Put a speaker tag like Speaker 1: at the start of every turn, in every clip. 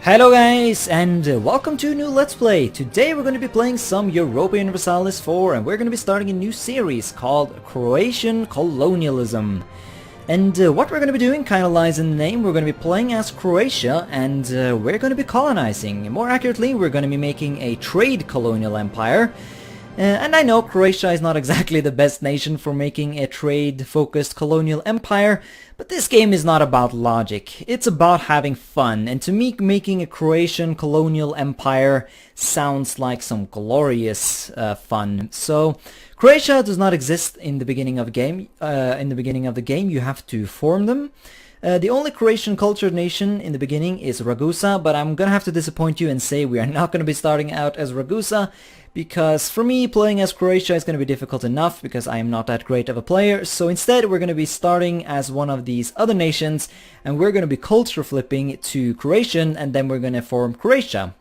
Speaker 1: Hello guys, and welcome to a new Let's Play. Today we're going to be playing some Europa Universalis 4, and we're going to be starting a new series called Croatian Colonialism. And what we're going to be doing kind of lies in the name. We're going to be playing as Croatia, and we're going to be colonizing. More accurately, we're going to be making a trade colonial empire. And I know Croatia is not exactly the best nation for making a trade-focused colonial empire, but this game is not about logic. It's about having fun, and to me, making a Croatian colonial empire sounds like some glorious fun. So, Croatia does not exist in the beginning of the game. You have to form them. The only Croatian cultured nation in the beginning is Ragusa, but I'm gonna have to disappoint you and say we are not gonna be starting out as Ragusa, because for me playing as Croatia is gonna be difficult enough because I am not that great of a player. So instead we're gonna be starting as one of these other nations, and we're gonna be culture flipping to Croatian, and then we're gonna form Croatia.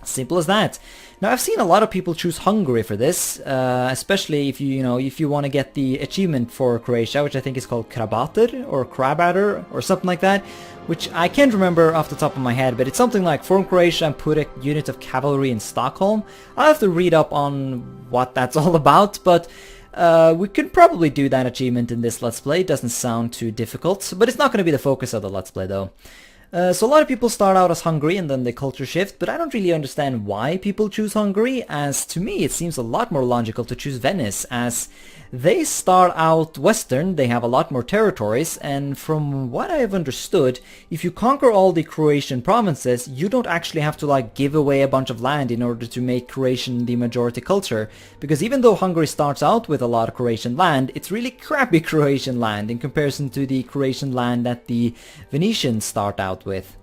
Speaker 1: Simple as that. Now I've seen a lot of people choose Hungary for this, especially if you want to get the achievement for Croatia, which I think is called Krabater or Krabater or something like that, which I can't remember off the top of my head, but it's something like form Croatia and put a unit of cavalry in Stockholm. I'll have to read up on what that's all about, but we could probably do that achievement in this Let's Play. It doesn't sound too difficult, but it's not going to be the focus of the Let's Play though. So a lot of people start out as Hungary and then they culture shift, but I don't really understand why people choose Hungary, as to me it seems a lot more logical to choose Venice, as they start out western, they have a lot more territories, and from what I have understood, if you conquer all the Croatian provinces, you don't actually have to give away a bunch of land in order to make Croatian the majority culture, because even though Hungary starts out with a lot of Croatian land, it's really crappy Croatian land in comparison to the Croatian land that the Venetians start out with.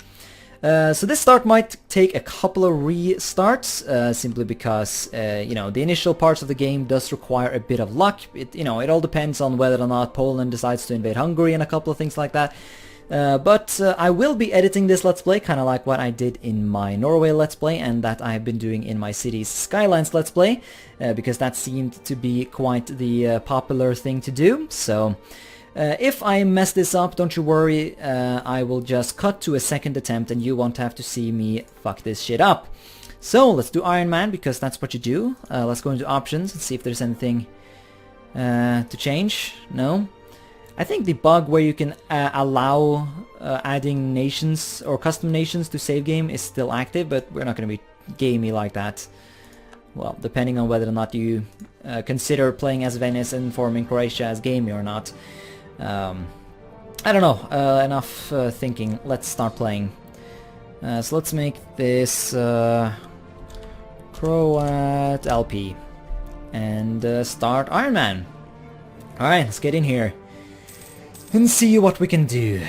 Speaker 1: So this start might take a couple of restarts, simply because, the initial parts of the game does require a bit of luck. It all depends on whether or not Poland decides to invade Hungary and a couple of things like that. But I will be editing this Let's Play, kind of like what I did in my Norway Let's Play, and that I have been doing in my Cities Skylines Let's Play, because that seemed to be quite the popular thing to do. So if I mess this up, don't you worry, I will just cut to a second attempt and you won't have to see me fuck this shit up. So let's do Iron Man, because that's what you do. Let's go into options and see if there's anything to change. No? I think the bug where you can allow adding nations or custom nations to save game is still active, but we're not going to be gamey like that. Well, depending on whether or not you consider playing as Venice and forming Croatia as gamey or not. I don't know, enough thinking, let's start playing. So let's make this Croat LP and start Iron Man. Alright, let's get in here and see what we can do.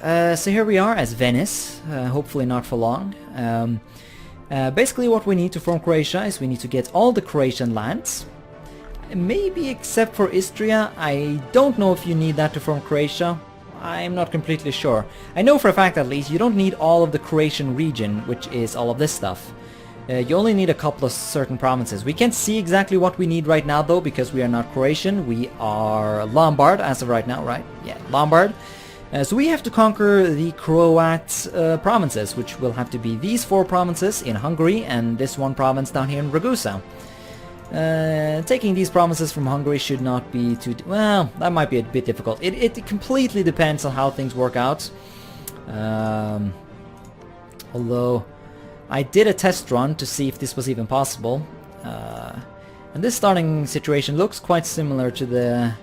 Speaker 1: So here we are as Venice, hopefully not for long. Basically what we need to form Croatia is we need to get all the Croatian lands. Maybe except for Istria. I don't know if you need that to form Croatia. I'm not completely sure. I know for a fact at least you don't need all of the Croatian region, which is all of this stuff. You only need a couple of certain provinces. We can't see exactly what we need right now though, because we are not Croatian. We are Lombard as of right now, right? Yeah, Lombard. So we have to conquer the Croat provinces, which will have to be these 4 provinces in Hungary and this one province down here in Ragusa. Taking these provinces from Hungary should not be too... well, that might be a bit difficult. It completely depends on how things work out. Although, I did a test run to see if this was even possible. And this starting situation looks quite similar to the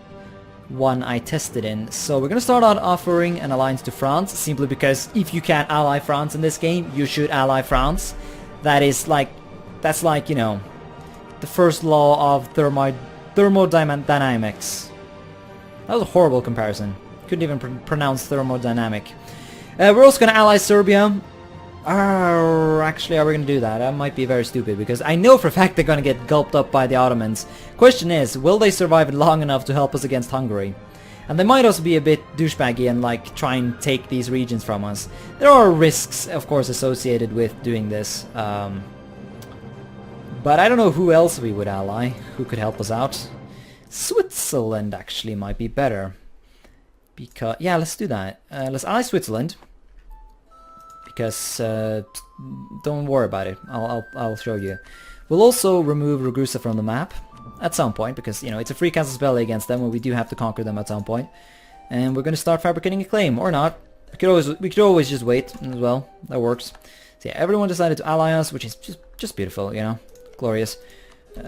Speaker 1: one I tested in. So we're gonna start out offering an alliance to France, simply because if you can't ally France in this game, you should ally France. That's like, the first law of thermodynamics. That was a horrible comparison. Couldn't even pronounce thermodynamic. We're also going to ally Serbia. Actually, are we going to do that? That might be very stupid, because I know for a fact they're going to get gulped up by the Ottomans. Question is, will they survive long enough to help us against Hungary? And they might also be a bit douchebaggy and try and take these regions from us. There are risks, of course, associated with doing this. But I don't know who else we would ally, who could help us out. Switzerland actually might be better. Because, yeah, let's do that. Let's ally Switzerland. because don't worry about it. I'll show you. We'll also remove Ragusa from the map at some point, because, you know, it's a free cancel spell against them, and we do have to conquer them at some point. And we're going to start fabricating a claim, or not. We could always just wait as well. That works. So yeah, everyone decided to ally us, which is just beautiful, you know, glorious.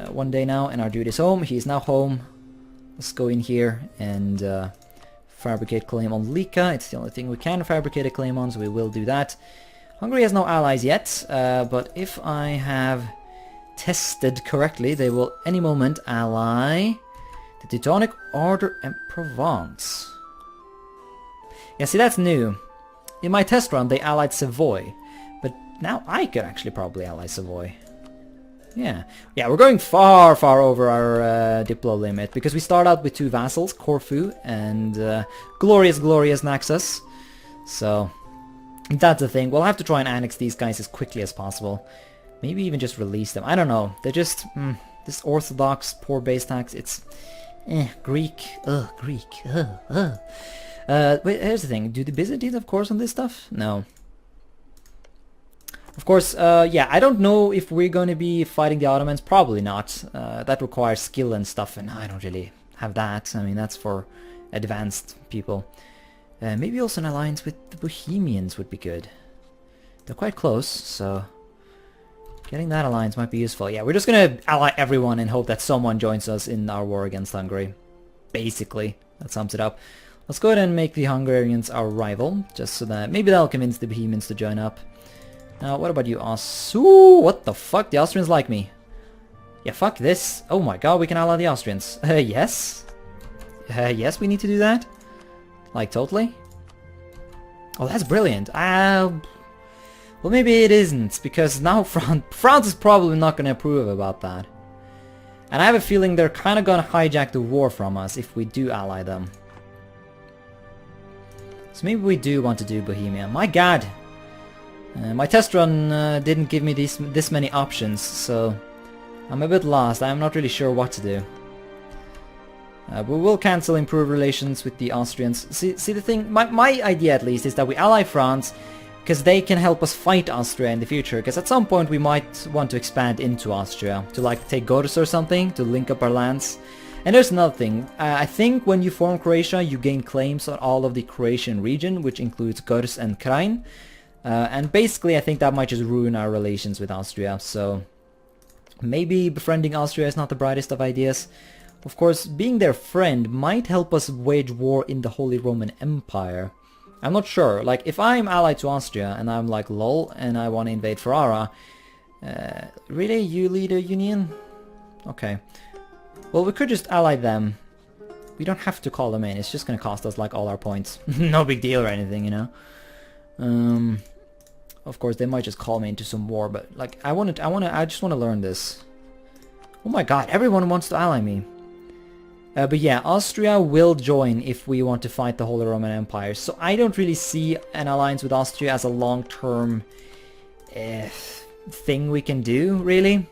Speaker 1: One day now, and our dude is home. He's now home. Let's go in here and fabricate claim on Lika. It's the only thing we can fabricate a claim on, so we will do that. Hungary has no allies yet, but if I have tested correctly, they will any moment ally the Teutonic Order and Provence. Yeah, see, that's new. In my test run, they allied Savoy, but now I could actually probably ally Savoy. Yeah, we're going far over our Diplo limit, because we start out with 2 vassals, Corfu and glorious Naxos. So that's the thing. We'll have to try and annex these guys as quickly as possible. Maybe even just release them. I don't know. They're just this Orthodox poor base tax. It's Greek. Greek. Wait, here's the thing. Do the Byzantines have cores on this stuff? No. Of course, yeah, I don't know if we're going to be fighting the Ottomans. Probably not. That requires skill and stuff, and I don't really have that. I mean, that's for advanced people. Maybe also an alliance with the Bohemians would be good. They're quite close, so getting that alliance might be useful. Yeah, we're just going to ally everyone and hope that someone joins us in our war against Hungary. Basically, that sums it up. Let's go ahead and make the Hungarians our rival, just so that maybe that'll convince the Bohemians to join up. Now, what about you, Ooh, what the fuck? The Austrians like me. Yeah, fuck this. Oh my god, we can ally the Austrians. Yes? Yes, we need to do that? Like, totally? Oh, that's brilliant. Well, maybe it isn't, because now France is probably not going to approve about that. And I have a feeling they're kind of going to hijack the war from us if we do ally them. So maybe we do want to do Bohemia. My god! My test run didn't give me this many options, so I'm a bit lost. I'm not really sure what to do. We will cancel improved relations with the Austrians. See the thing, my idea at least is that we ally France, because they can help us fight Austria in the future, because at some point we might want to expand into Austria, to like take Gordes or something, to link up our lands. And there's another thing, I think when you form Croatia you gain claims on all of the Croatian region, which includes Gordes and Krain. And basically I think that might just ruin our relations with Austria, so maybe befriending Austria is not the brightest of ideas. Of course, being their friend might help us wage war in the Holy Roman Empire. I'm not sure, like if I'm allied to Austria and I'm like lol and I want to invade Ferrara, really, you lead a union? Okay. Well, we could just ally them. We don't have to call them in, it's just gonna cost us like all our points. No big deal or anything, you know? Of course, they might just call me into some war, but like I just want to learn this. Oh my god, everyone wants to ally me. But yeah, Austria will join if we want to fight the Holy Roman Empire. So I don't really see an alliance with Austria as a long-term thing we can do, really.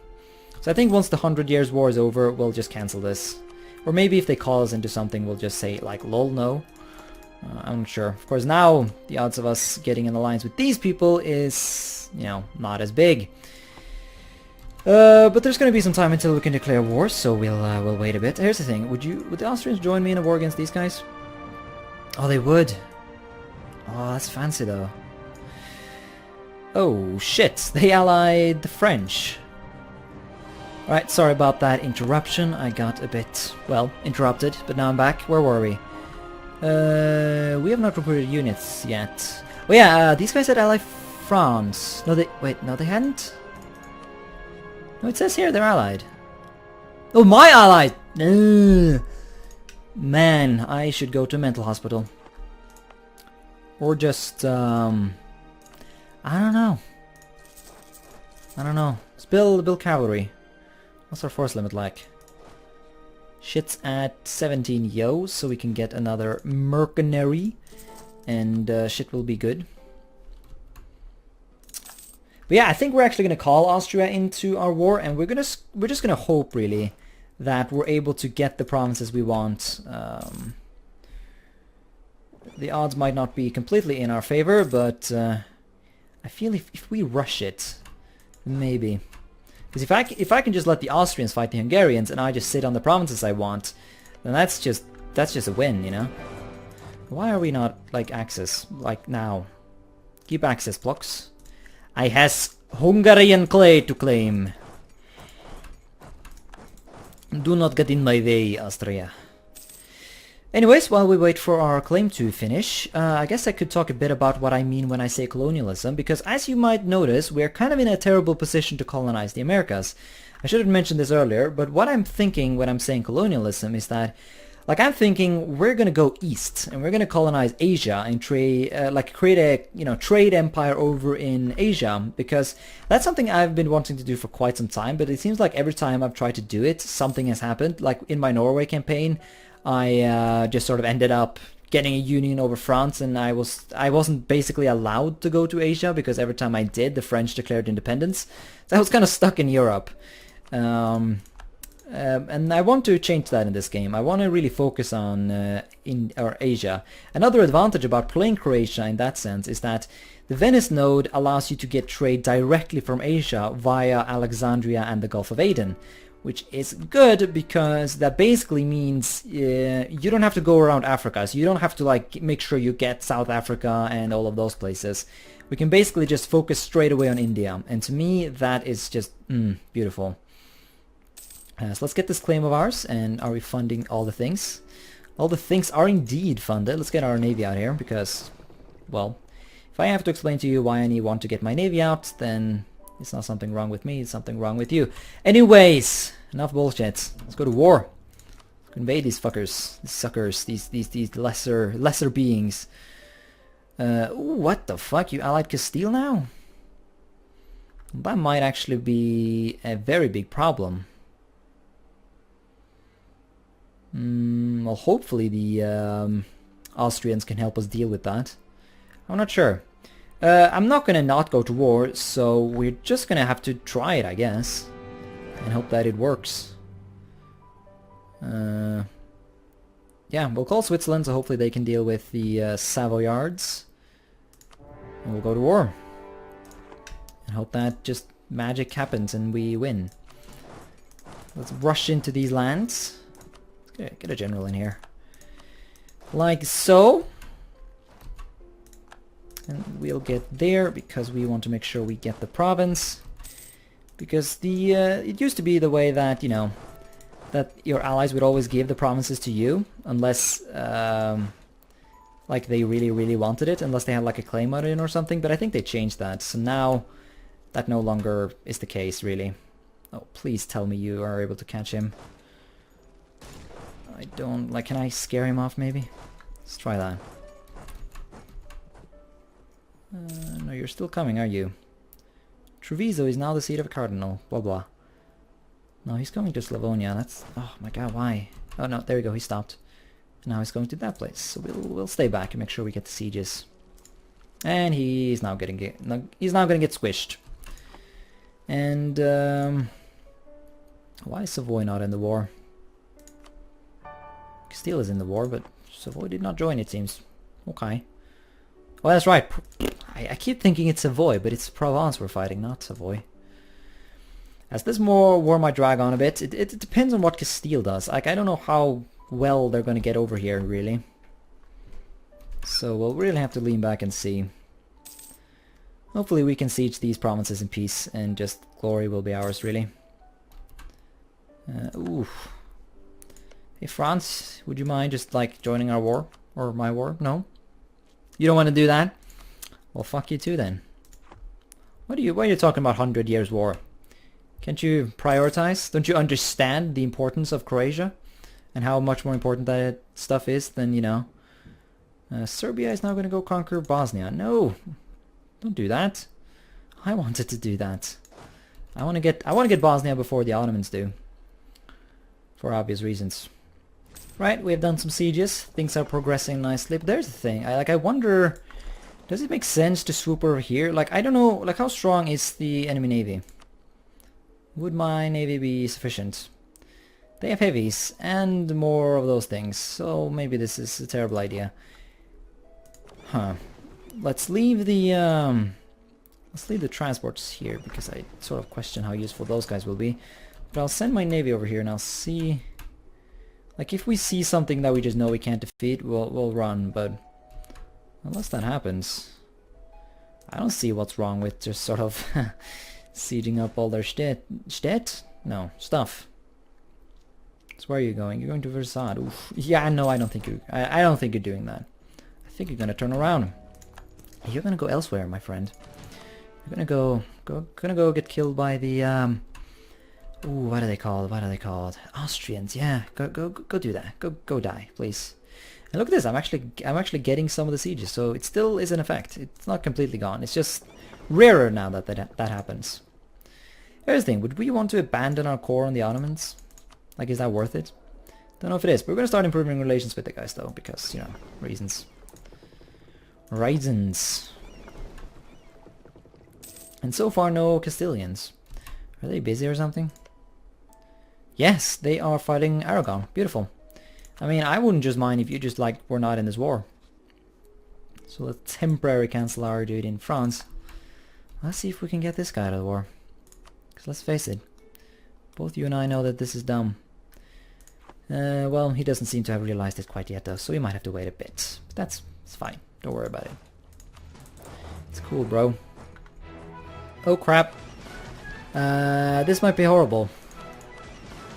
Speaker 1: So I think once the 100 Years' War is over, we'll just cancel this. Or maybe if they call us into something, we'll just say like, lol, no. I'm not sure. Of course, now the odds of us getting an alliance with these people is, you know, not as big. But there's going to be some time until we can declare war, so we'll wait a bit. Here's the thing: would the Austrians join me in a war against these guys? Oh, they would. Oh, that's fancy though. Oh shit! They allied the French. Alright, sorry about that interruption. I got a bit, well, interrupted, but now I'm back. Where were we? We have not recruited units yet. Oh yeah, these guys had allied France. No, they hadn't. No, it says here they're allied. Oh, my allied! Man, I should go to a mental hospital. Or just, I don't know. Let's build cavalry. What's our force limit like? Shit's at 17 yo, so we can get another mercenary. And shit will be good. But yeah, I think we're actually going to call Austria into our war, and we're just going to hope, really, that we're able to get the provinces we want. The odds might not be completely in our favor, but I feel if we rush it, maybe. Because if I can just let the Austrians fight the Hungarians and I just sit on the provinces I want, then that's just a win, you know? Why are we not, like, Axis, like, now? Keep Axis, blocks. I has Hungarian clay to claim. Do not get in my way, Austria. Anyways, while we wait for our claim to finish, I guess I could talk a bit about what I mean when I say colonialism, because as you might notice, we're kind of in a terrible position to colonize the Americas. I should have mentioned this earlier, but what I'm thinking when I'm saying colonialism is that, like, I'm thinking we're gonna go east and we're gonna colonize Asia and trade, create a, you know, trade empire over in Asia, because that's something I've been wanting to do for quite some time. But it seems like every time I've tried to do it, something has happened. Like in my Norway campaign, I just sort of ended up getting a union over France, and I wasn't basically allowed to go to Asia because every time I did, the French declared independence. So I was kind of stuck in Europe. And I want to change that in this game. I want to really focus on Asia. Another advantage about playing Croatia in that sense is that the Venice node allows you to get trade directly from Asia via Alexandria and the Gulf of Aden, which is good because that basically means you don't have to go around Africa. So you don't have to like make sure you get South Africa and all of those places. We can basically just focus straight away on India. And to me, that is just beautiful. So let's get this claim of ours. And are we funding all the things? All the things are indeed funded. Let's get our navy out here because, well, if I have to explain to you why I want to get my navy out, then it's not something wrong with me, it's something wrong with you. Anyways, enough bullshit. Let's go to war. Let's invade these fuckers, these suckers, these lesser beings. Ooh, what the fuck? You allied Castile now? That might actually be a very big problem. Well, hopefully the Austrians can help us deal with that. I'm not sure. I'm not gonna not go to war, so we're just gonna have to try it, I guess, and hope that it works. Yeah, we'll call Switzerland, so hopefully they can deal with the Savoyards, and we'll go to war, and hope that just magic happens and we win. Let's rush into these lands. Let's get a general in here, like so. And we'll get there because we want to make sure we get the province. Because the it used to be the way that, you know, that your allies would always give the provinces to you unless like they really wanted it, unless they had like a claim on it or something. But I think they changed that, so now that no longer is the case, really. Oh, please tell me you are able to catch him. I don't, like, can I scare him off maybe? Let's try that. No, you're still coming, are you? Treviso is now the seat of a cardinal. Blah blah. No, he's going to Slavonia. That's... oh my god, why? Oh no, there we go, he stopped. Now he's going to that place. So we'll stay back and make sure we get the sieges. And he's now getting he's now gonna get squished. And why is Savoy not in the war? Castile is in the war, but Savoy did not join, it seems. Okay. Well, that's right. I keep thinking it's Savoy, but it's Provence we're fighting, not Savoy. As this war might drag on a bit, it depends on what Castile does. Like, I don't know how well they're going to get over here, really. So we'll really have to lean back and see. Hopefully we can siege these provinces in peace, and just glory will be ours, really. Ooh. Hey, France, would you mind just, like, joining our war? Or my war? No? You don't want to do that? Well, fuck you too then. Why are you talking about 100 Years War? Can't you prioritize? Don't you understand the importance of Croatia? And how much more important that stuff is than, you know... Serbia is now going to go conquer Bosnia. No! Don't do that. I wanted to do that. I want to get Bosnia before the Ottomans do. For obvious reasons. Right, we have done some sieges. Things are progressing nicely. But there's the thing. I wonder... does it make sense to swoop over here? Like, I don't know, like, how strong is the enemy navy? Would my navy be sufficient? They have heavies, and more of those things, so maybe this is a terrible idea. Huh. Let's leave the Let's leave the transports here because I sort of question how useful those guys will be. But I'll send my navy over here and I'll see... Like, if we see something that we just know we can't defeat, we'll run, but... Unless that happens... I don't see what's wrong with just sort of sieging up all their shit? No, stuff. So where are you going? You're going to Versailles. Oof. Yeah, no, I don't think you're doing that. I think you're gonna turn around. You're gonna go elsewhere, my friend. You're gonna go get killed by the ooh, what are they called? What are they called? Austrians. Yeah, go do that. Go die, please. And look at this. I'm actually getting some of the sieges, so it still is in effect. It's not completely gone. It's just rarer now that happens. Here's the thing. Would we want to abandon our core on the Ottomans? Like, is that worth it? Don't know if it is. But we're gonna start improving relations with the guys though, because, you know, reasons. Reasons. And so far, no Castilians. Are they busy or something? Yes, they are fighting Aragon. Beautiful. I mean, I wouldn't just mind if you just, like, were not in this war. So let's temporarily cancel our duty in France. Let's see if we can get this guy out of the war. Because let's face it, both you and I know that this is dumb. Well, he doesn't seem to have realized it quite yet though, so we might have to wait a bit. But it's fine. Don't worry about it. It's cool, bro. Oh crap. This might be horrible.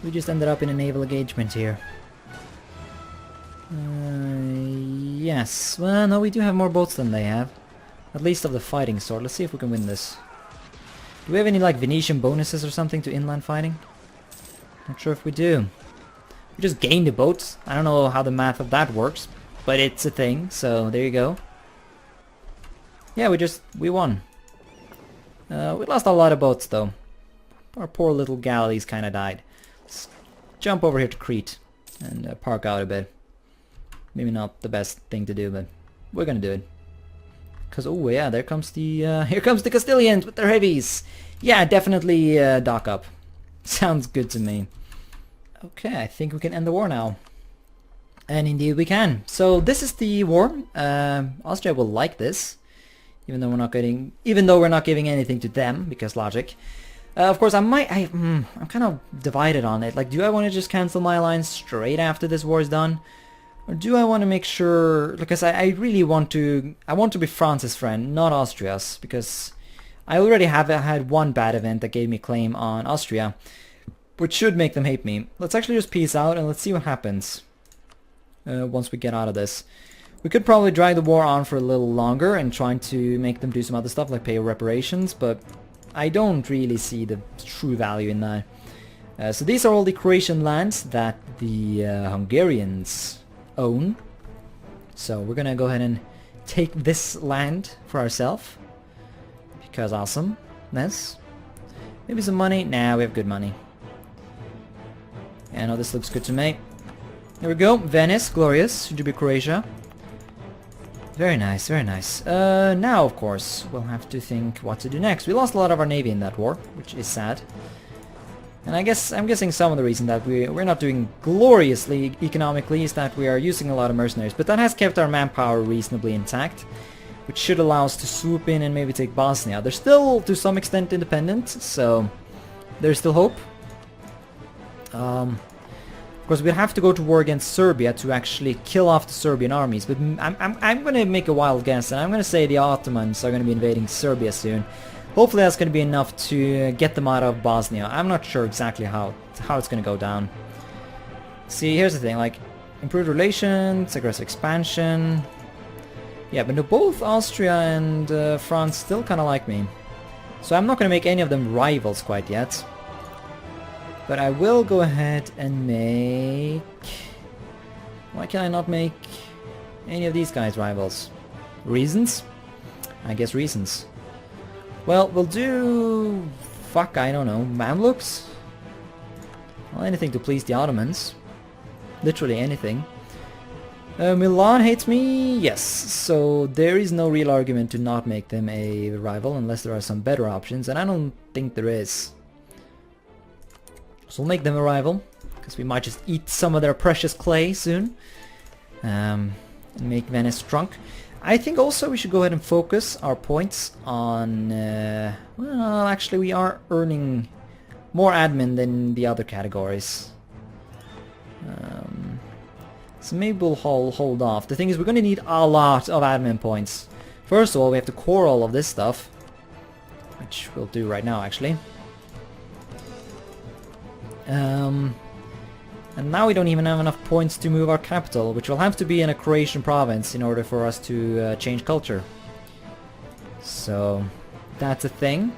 Speaker 1: We just ended up in a naval engagement here. Yes. Well, no, we do have more boats than they have. At least of the fighting sort. Let's see if we can win this. Do we have any, like, Venetian bonuses or something to inland fighting? Not sure if we do. We just gained the boats. I don't know how the math of that works, but it's a thing, so there you go. Yeah, we won. We lost a lot of boats though. Our poor little galleys kinda died. Let's jump over here to Crete and park out a bit. Maybe not the best thing to do, but we're gonna do it. Cause oh yeah, there comes the here comes the Castilians with their heavies. Yeah, definitely dock up. Sounds good to me. Okay, I think we can end the war now. And indeed we can. So this is the war. Austria will like this. Even though we're not giving anything to them, because logic. Of course, I'm kind of divided on it. Like, do I want to just cancel my alliance straight after this war is done? Or do I want to make sure, because I really want to be France's friend, not Austria's, because I already have had one bad event that gave me claim on Austria, which should make them hate me. Let's actually just peace out and let's see what happens once we get out of this. We could probably drag the war on for a little longer and trying to make them do some other stuff like pay reparations, but I don't really see the true value in that. So these are all the Croatian lands that the Hungarians own. So we're gonna go ahead and take this land for ourselves. Because awesomeness. Maybe some money? Nah, we have good money. Yeah, no, this looks good to me. There we go. Venice, glorious. Should be Croatia. Very nice, very nice. Now, of course, we'll have to think what to do next. We lost a lot of our navy in that war, which is sad. And I'm guessing some of the reason that we're not doing gloriously economically is that we are using a lot of mercenaries. But that has kept our manpower reasonably intact, which should allow us to swoop in and maybe take Bosnia. They're still, to some extent, independent, so there's still hope. Of course, we'd have to go to war against Serbia to actually kill off the Serbian armies, but I'm going to make a wild guess, and I'm going to say the Ottomans are going to be invading Serbia soon. Hopefully that's going to be enough to get them out of Bosnia. I'm not sure exactly how it's going to go down. See, here's the thing, like, improved relations, aggressive expansion. Yeah, but no, both Austria and France still kind of like me. So I'm not going to make any of them rivals quite yet. But I will go ahead and make... Why can I not make any of these guys rivals? Reasons? I guess reasons. Well, we'll do... Fuck, I don't know. Mamluks? Well, anything to please the Ottomans. Literally anything. Milan hates me? Yes. So there is no real argument to not make them a rival unless there are some better options, and I don't think there is. So we'll make them a rival, because we might just eat some of their precious clay soon. And make Venice drunk. I think also we should go ahead and focus our points on... well, actually we are earning more admin than the other categories. So maybe we'll hold off. The thing is, we're going to need a lot of admin points. First of all, we have to core all of this stuff, which we'll do right now, actually. And now we don't even have enough points to move our capital, which will have to be in a Croatian province in order for us to change culture. So, that's a thing.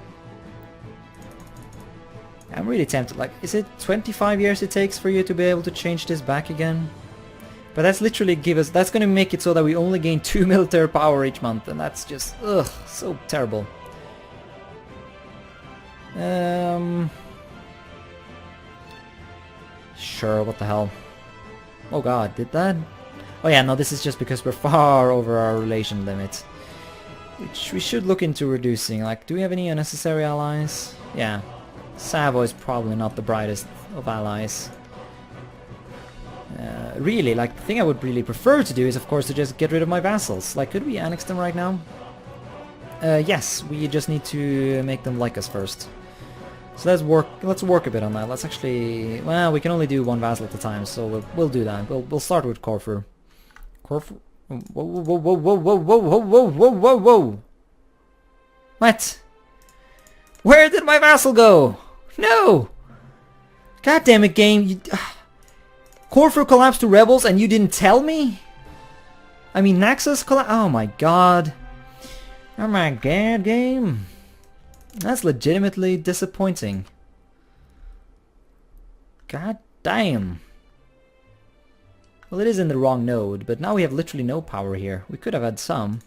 Speaker 1: I'm really tempted, like, is it 25 years it takes for you to be able to change this back again? But that's literally that's gonna make it so that we only gain 2 military power each month, and that's just, ugh, so terrible. Sure, what the hell. Oh god, did that? Oh yeah, no, this is just because we're far over our relation limit. Which we should look into reducing. Like, do we have any unnecessary allies? Yeah. Savoy is probably not the brightest of allies. Really, like, the thing I would really prefer to do is, of course, to just get rid of my vassals. Like, could we annex them right now? Yes, we just need to make them like us first. So let's work a bit on that. Let's actually... Well, we can only do one vassal at a time, so we'll do that. We'll start with Corfu. Corfu? Whoa, whoa, whoa, whoa, whoa, whoa, whoa, whoa, whoa, whoa, whoa! What? Where did my vassal go? No! God damn it, game! You, Corfu collapsed to rebels and you didn't tell me? I mean, Naxos collapsed... Oh my god. Oh my god, game. That's legitimately disappointing. God damn. Well, it is in the wrong node, but now we have literally no power here. We could have had some.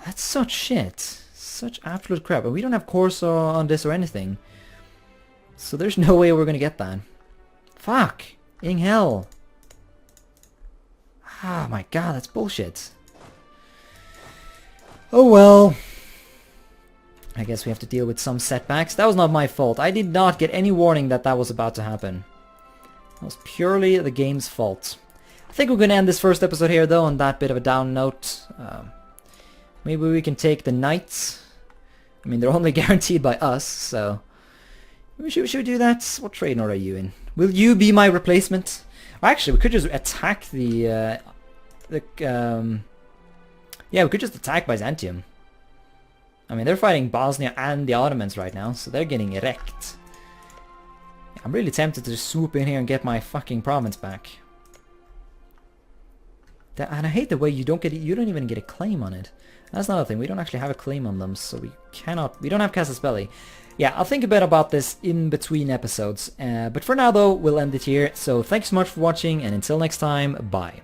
Speaker 1: That's such shit. Such absolute crap. And we don't have cores on this or anything. So there's no way we're gonna get that. Fuck. In hell. Ah, my god, that's bullshit. Oh well. I guess we have to deal with some setbacks. That was not my fault. I did not get any warning that that was about to happen. It was purely the game's fault. I think we're going to end this first episode here, though, on that bit of a down note. Maybe we can take the knights. I mean, they're only guaranteed by us, so... Should we do that? What trade order are you in? Will you be my replacement? Or actually, we could just attack yeah, we could just attack Byzantium. I mean, they're fighting Bosnia and the Ottomans right now, so they're getting wrecked. I'm really tempted to just swoop in here and get my fucking province back. And I hate the way you don't even get a claim on it. That's another thing, we don't actually have a claim on them, so we don't have Casus Belli. Yeah, I'll think a bit about this in between episodes. But for now though, we'll end it here. So thanks so much for watching, and until next time, bye.